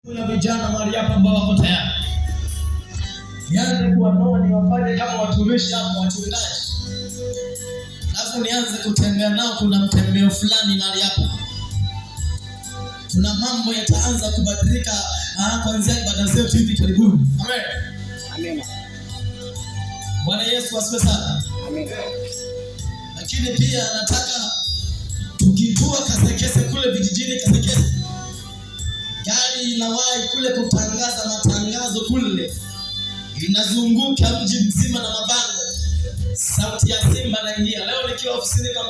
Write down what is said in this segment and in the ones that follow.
Kuna vijana mahali hapa ambao wako tayari. Nianze kuwanoa niwafanye kama watumishi hapo, wachungaji. Alafu nianze kutembea nao, kuna mtembeo fulani mahali hapa. Tuna mambo yataanza kubadilika kuanzia ibada zetu hivi karibuni. Amen. Amen. Bwana Yesu asifiwe sana. Amen. Lakini pia nataka tukitua Kasekese kule vijijini Kasekese, gari inawahi kule kutangaza matangazo kule, inazunguka mji mzima na mabango, sauti ya Simba naingia. Leo nikiwa ofisini kwa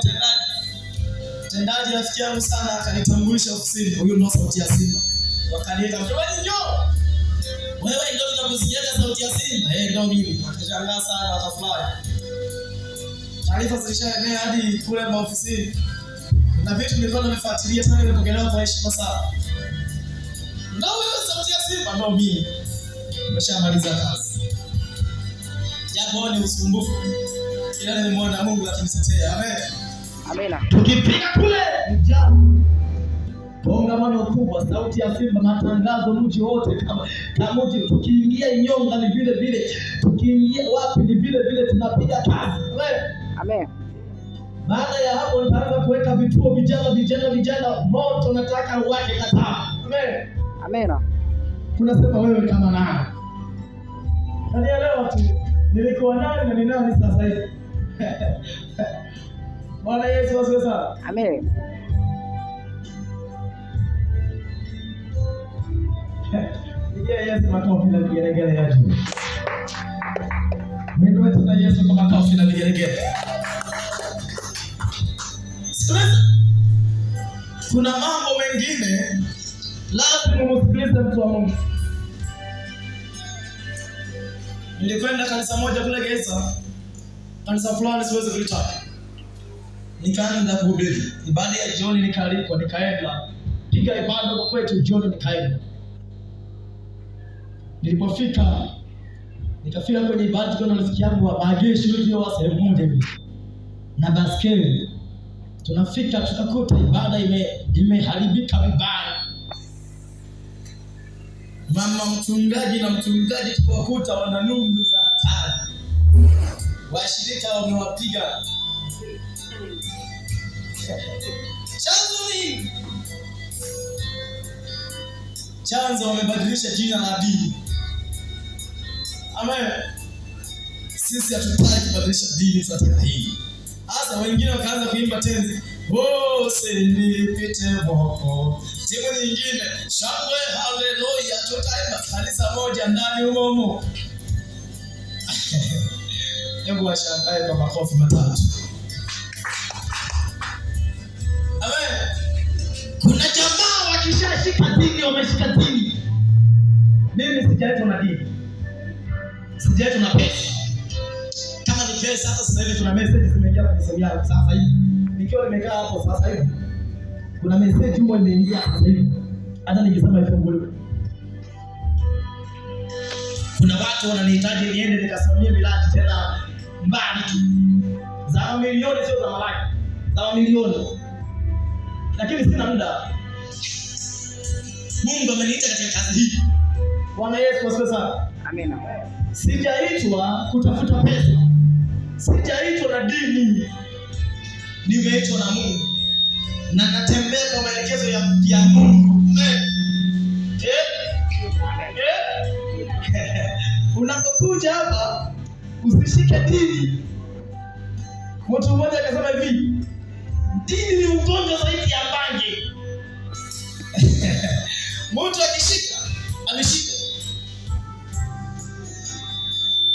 mtendaji rafiki yangu sana akanitambulisha ofisini, huyu ndio sauti ya Simba. Wakaniita, "Mchungaji njoo. Wewe ndio unakusikia sauti ya Simba?" Ndio mimi. Wakashangaa sana, wakafurahi. Taarifa zilishaenea hadi kule maofisini. Na vitu nilikuwa nimefuatilia sana, nimepokelewa kwa heshima sana. Ndio wewe sauti ya Simba? Ndio mimi. Nimeshamaliza kazi. Japo ni usumbufu, ila nimeona Mungu akinitetea. Amen. Amen. Tukipiga kule mjani, kongamano kubwa, sauti ya Simba, matangazo mji wote, kama mji. Tukiingia Inyonga ni vile vile, tukiingia wapi ni vile vile, tunapiga kazi. Amen. Baada ya hapo nitaanza kuweka vituo vijana moto, nataka uwake kataa. Amen. Amen. Tunasema wewe kama nani? Nanielewa tu nilikuwa nani na ninani sasa hivi. Bwana Yesu asifiwe sana. Amen. Nigie Yesu makofi na vigelegele ya juu. Mimi tuna Yesu kwa makofi na vigelegele. Kuna mambo mengine lazima msikilize mtu wa Mungu. Nilikwenda kanisa moja kule Geita, kanisa fulani siwezi kulitaja. Nikaanza kuhubiri. Ibada ya jioni nikaalikwa, nikaenda. Piga ibada kwa kwetu jioni nikaenda. Nilipofika nikafika kwenye ibada, kuna rafiki yangu wa Bagesho hivi wa sehemu moja hivi na baskeli. Tunafika tukakuta ibada imeharibika vibaya. Mama mchungaji na mchungaji tukawakuta wana nundu za hatari. Washirika wamewapiga. Chanzo wamebadilisha jina la dini. Amen. Sisi hatutaki kubadilisha dini za hii. Hasa wengine wakaanza kuimba tenzi, "Oh, sinipite moko." Timu nyingine, "Shangwe haleluya." Tutaimba kanisa moja ndani humo. Hebu washangae kwa makofi matatu. Amen. Kuna jamaa wakishashika dini, wameshika dini. Mimi sijaitwa na dini. Sijaitwa na pesa. Kama ni pesa, hata sasa hivi tuna message zimeingia kwenye simu yangu sasa hivi. Nikiwa nimekaa hapo sasa hivi, kuna message moja imeingia sasa hivi. Hata nikisema ifunguliwe. Kuna watu wananihitaji niende nikasimamie miradi tena mbali tu. Za milioni, sio za malaki. Za milioni. Lakini sina muda. Mungu ameniita katika kazi hii. Bwana Yesu asifiwe sana. Amen. Sijaitwa kutafuta pesa. Sijaitwa na dini. Nimeitwa na Mungu. Na natembea kwa maelekezo ya Mungu. Unapokuja hapa usishike dini. Mtu mmoja akasema hivi, dini ni ugonjwa zaidi ya bangi. Mtu akishika, ameshika.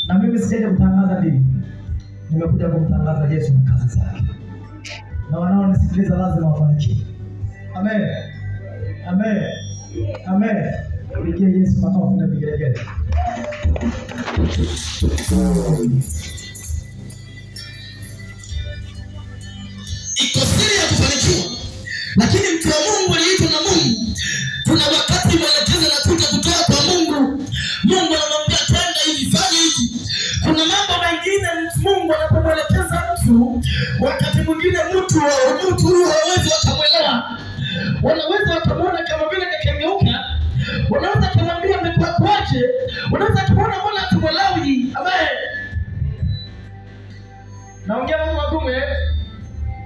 Na mimi sijaje kutangaza dini. Nimekuja kumtangaza Yesu na kazi zake. Na wanaonisikiliza lazima wafanikiwe. Amen. Amen. Amen. Pigie Yesu makofi na vigelegele. Iko siri ya kufanikiwa. Lakini mtu wa Mungu aliitwa na Mungu. Kuna wakati mwelekezo anakuja kutoka kwa Mungu. Mungu anamwambia twenda hivi, fanya hivi. Kuna mambo mengine Mungu anapomwelekeza mtu, wakati mwingine mtu hawezi wakamwelewa. Wanaweza wakamwona kama vile kakengeuka. Wanaweza yake. Unaweza kuona mbona tumwelewi. Amen. Naongea mambo magumu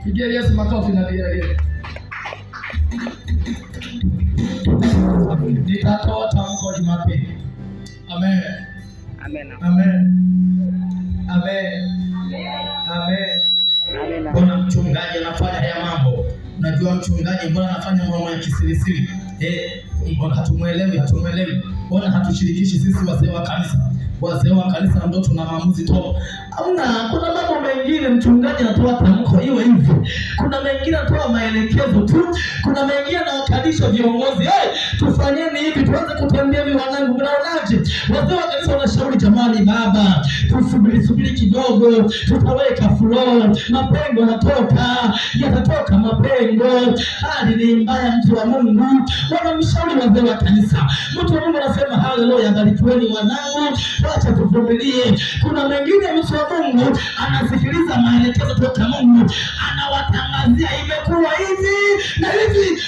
Pigia Yesu makofi na vigelegele. Nitatoa tamko Jumapili. Amen. Amen. Amen. Amen. Amen. Mbona mchungaji anafanya haya mambo? Unajua mchungaji mbona anafanya mambo ya kisirisiri? Mbona hatumuelewi? Mbona hatushirikishi sisi wazee wa kanisa? Wazee wa kanisa ndio tuna maamuzi tu. Kuna mambo mengine mchungaji anatoa tamko iwe hivi. Kuna mengine anatoa maelekezo tu. Kuna mengine anawakalisha viongozi. Tufanyeni hivi, tuanze kutembea hivi wanangu. Mnaonaje? Wazee wa kanisa wanashauri, jamani baba, tusubiri kidogo, tutaweka flow. Mapengo yatatoka mapengo. Hali ni mbaya, mtu wa Mungu. Wanamshauri wazee wa kanisa. Mtu wa Mungu anasema haleluya, barikiweni wanangu. Acha tuvumilie. Kuna mengine mtu wa Mungu anasikiliza maelekezo kutoka Mungu, anawatangazia imekuwa hivi na hivi.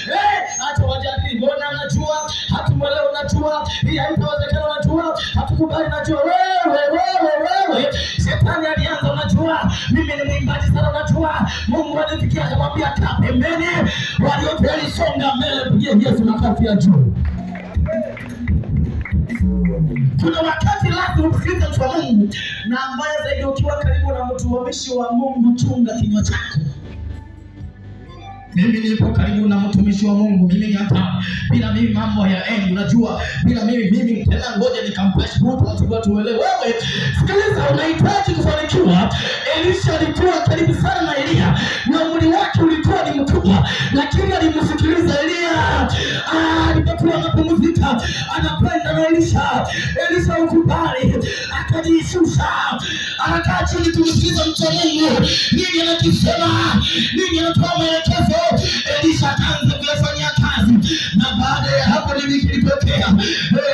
Acha wajadili, mbona anajua, hatumwelewi, unajua hii haitawezekana, unajua hatukubali, najua wewe shetani alianza, unajua mimi ni mwimbaji sana, unajua Mungu alifikia akamwambia kaa pembeni, waliote walisonga mbele. Pigia Yesu makofi ya juu. Kuna wakati lazima usikilize mtu wa Mungu, na mbaya zaidi ukiwa karibu na mtumishi wa Mungu, chunga kinywa chako. Mimi nipo karibu na mtumishi wa Mungu, mimi hapa bila mimi mambo hayaendi, unajua bila mimi tena, ngoja nikampash mtu watu wale. Wewe sikiliza, unahitaji kufanikiwa. Elisha alikuwa karibu sana na Elia na umri wake ulikuwa ni mkubwa, lakini alimsikiliza Elia. Alipokuwa anapumzika anakwenda na Elisha ukubali, akajishusha, anakaa chini kumsikiliza mtu wa Mungu nini anakisema, nini anatoa maelekezo. Elisha akaanza kuyafanyia kazi, na baada ya hapo nini kilitokea?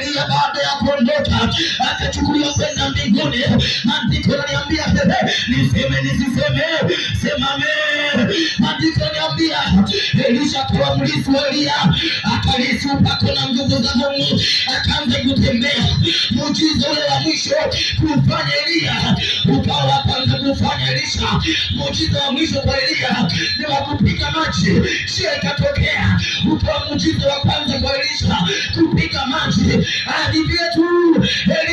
Elia baada ya kuondoka akachukuliwa kwenda mbinguni. Maandiko yananiambia niseme nisiseme, sema amen. Maandiko yananiambia Elisha kwa mlisi wa Elia akalisi upako na nguvu za Mungu, akaanza kutembea. Muujiza ule wa mwisho kufanya Elia ukawa kwanza kufanya Elisha. Muujiza wa mwisho kwa Elia ni wa kupiga maji, shia ikatokea. Ukawa muujiza wa kwanza kwa Elisha kupiga maji. Hadi vyetu Elisha